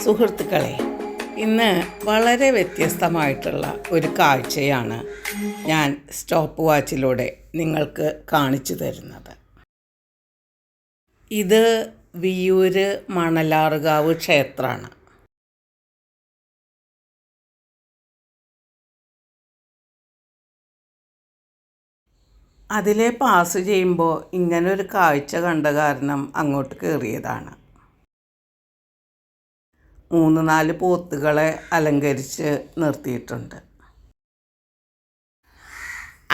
സുഹൃത്തുക്കളെ, ഇന്ന് വളരെ വ്യത്യസ്തമായിട്ടുള്ള ഒരു കാഴ്ചയാണ് ഞാൻ സ്റ്റോപ്പ് വാച്ചിലൂടെ നിങ്ങൾക്ക് കാണിച്ചു തരുന്നത്. ഇത് വിയ്യൂര് മണലാറുകാവ് ക്ഷേത്രമാണ്. അതിലെ പാസ് ചെയ്യുമ്പോൾ ഇങ്ങനൊരു കാഴ്ച കണ്ട കാരണം അങ്ങോട്ട് കയറിയതാണ്. 3-4 പോത്തുകളെ അലങ്കരിച്ച് നിർത്തിയിട്ടുണ്ട്.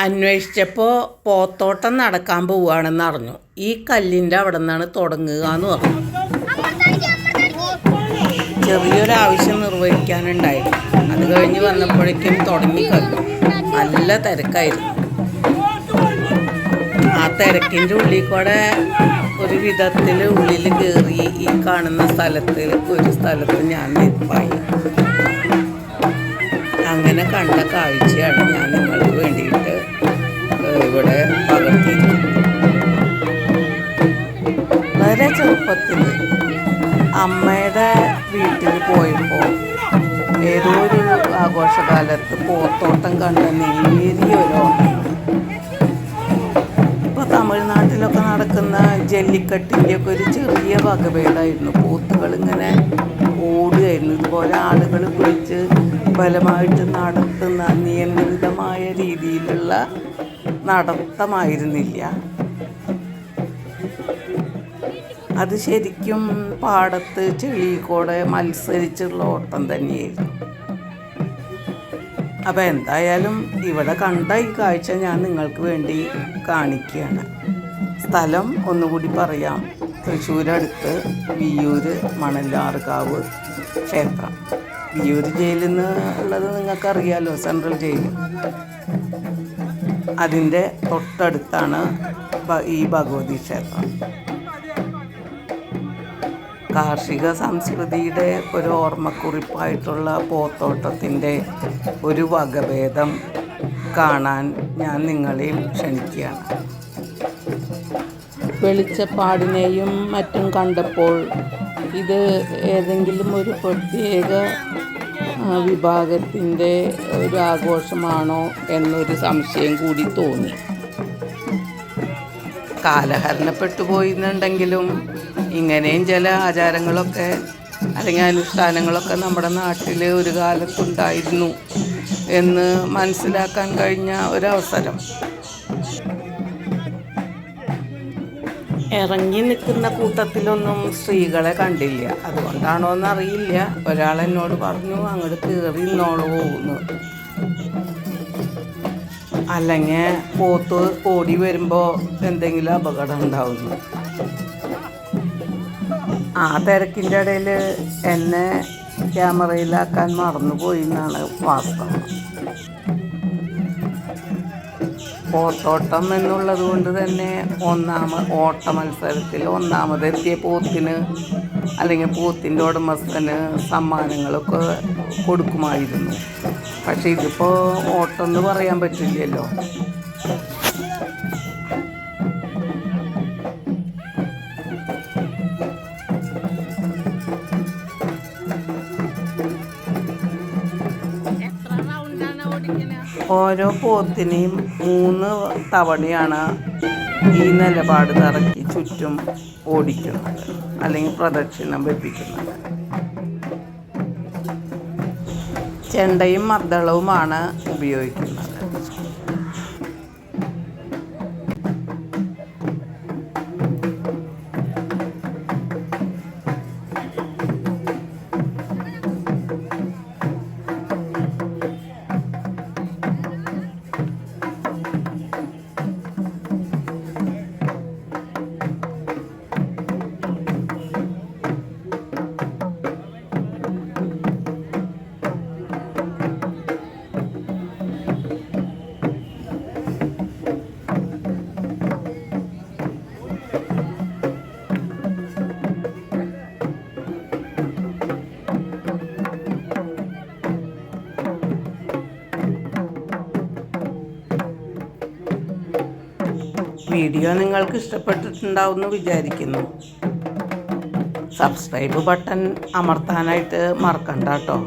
അന്വേഷിച്ചപ്പോൾ പോത്തോട്ടം നടക്കാൻ പോവുകയാണെന്ന് അറിഞ്ഞു. ഈ കല്ലിൻ്റെ അവിടെ നിന്നാണ് തുടങ്ങുക എന്ന് പറഞ്ഞു. ചെറിയൊരാവശ്യം നിർവഹിക്കാനുണ്ടായിരുന്നു. അത് കഴിഞ്ഞ് വന്നപ്പോഴേക്കും തുടങ്ങിക്കഴിഞ്ഞു. നല്ല തിരക്കായിരുന്നു. ആ തിരക്കിൻ്റെ ഉള്ളിൽ കൂടെ ഒരു വിധത്തിൽ ഉള്ളിൽ കയറി ഈ കാണുന്ന ഒരു സ്ഥലത്ത് ഞാൻ നിൽപ്പായി. അങ്ങനെ കണ്ട കാഴ്ചയാണ് ഞാൻ നിങ്ങൾക്ക് വേണ്ടിയിട്ട് ഇവിടെ പകർത്തിയിരിക്കുന്നത്. വളരെ ചെറുപ്പത്തിൽ അമ്മയുടെ വീട്ടിൽ പോയപ്പോൾ ഏതോ ഒരു ആഘോഷകാലത്ത് പോത്തോട്ടം കണ്ട നേരിയൊരു ഓർമ്മയുണ്ട്. തമിഴ്നാട്ടിലൊക്കെ നടക്കുന്ന ജല്ലിക്കെട്ടിൻ്റെ ഒക്കെ ഒരു ചെറിയ വകഭേദമായിരുന്നു. പോത്തുകളിങ്ങനെ ഓടുകയായിരുന്നു. ഇതുപോലെ ആളുകൾ പിടിച്ച് ബലമായിട്ട് നടത്തുന്ന നിയന്ത്രിതമായ രീതിയിലുള്ള നടത്തമായിരുന്നില്ല. അത് ശരിക്കും പാടത്ത് ചെളിക്കൂടെ മത്സരിച്ചുള്ള ഓട്ടം തന്നെയായിരുന്നു. അപ്പോൾ എന്തായാലും ഇവിടെ കണ്ട ഈ കാഴ്ച ഞാൻ നിങ്ങൾക്ക് വേണ്ടി കാണിക്കുകയാണ്. സ്ഥലം ഒന്നുകൂടി പറയാം. തൃശ്ശൂരടുത്ത് വിയ്യൂര് മണലാറുകാവ് ക്ഷേത്രം. വിയ്യൂര് ജയിലിൽ നിന്ന് ഉള്ളത് നിങ്ങൾക്കറിയാലോ, സെൻട്രൽ ജയിൽ. അതിൻ്റെ തൊട്ടടുത്താണ് ഈ ഭഗവതി ക്ഷേത്രം. കാർഷിക സംസ്കൃതിയുടെ ഒരു ഓർമ്മക്കുറിപ്പായിട്ടുള്ള പോത്തോട്ടത്തിൻ്റെ ഒരു വകഭേദം കാണാൻ ഞാൻ നിങ്ങളെയും ക്ഷണിക്കുകയാണ്. വെളിച്ചപ്പാടിനെയും മറ്റും കണ്ടപ്പോൾ ഇത് ഏതെങ്കിലും ഒരു പ്രത്യേക വിഭാഗത്തിൻ്റെ ഒരു ആഘോഷമാണോ എന്നൊരു സംശയം കൂടി തോന്നി. കാലഹരണപ്പെട്ടു പോയിന്നുണ്ടെങ്കിലും ഇങ്ങനെയും ചില ആചാരങ്ങളൊക്കെ അല്ലെങ്കിൽ അനുഷ്ഠാനങ്ങളൊക്കെ നമ്മുടെ നാട്ടിൽ ഒരു കാലത്തുണ്ടായിരുന്നു എന്ന് മനസ്സിലാക്കാൻ കഴിഞ്ഞ ഒരവസരം. ഇറങ്ങി നിൽക്കുന്ന കൂട്ടത്തിലൊന്നും സ്ത്രീകളെ കണ്ടില്ല. അതുകൊണ്ടാണോ എന്നറിയില്ല. ഒരാൾ എന്നോട് പറഞ്ഞു അങ്ങോട്ട് കയറി നിന്നോളൂ എന്ന്. അല്ലെങ്കിൽ പോത്ത് ഓടി വരുമ്പോൾ എന്തെങ്കിലും അപകടം ഉണ്ടാവുന്നു. ആ തിരക്കിൻ്റെ ഇടയിൽ എന്നെ ക്യാമറയിലാക്കാൻ മറന്നുപോയി എന്നാണ് വാസ്തവം. പോത്തോട്ടം എന്നുള്ളത് കൊണ്ട് തന്നെ ഓട്ട മത്സരത്തിൽ ഒന്നാമതെത്തിയ പോത്തിന് അല്ലെങ്കിൽ പോത്തിൻ്റെ ഉടമസ്ഥന് സമ്മാനങ്ങളൊക്കെ കൊടുക്കുമായിരുന്നു. പക്ഷെ ഇതിപ്പോൾ ഓട്ടം എന്ന് പറയാൻ പറ്റില്ലല്ലോ. ഓരോ പോത്തിനെയും 3 തവണയാണ് ഈ നിലപാട് തറക്കി ചുറ്റും ഓടിക്കുന്നത് അല്ലെങ്കിൽ പ്രദക്ഷിണം വെപ്പിക്കുന്നത്. ചെണ്ടയും മദ്ദളവുമാണ് ഉപയോഗിക്കുന്നത്. വീഡിയോ നിങ്ങൾക്ക് ഇഷ്ടപ്പെട്ടിട്ടുണ്ടാവുമെന്ന് വിചാരിക്കുന്നു. സബ്സ്ക്രൈബ് ബട്ടൺ അമർത്താനായിട്ട് മറക്കണ്ട കേട്ടോ.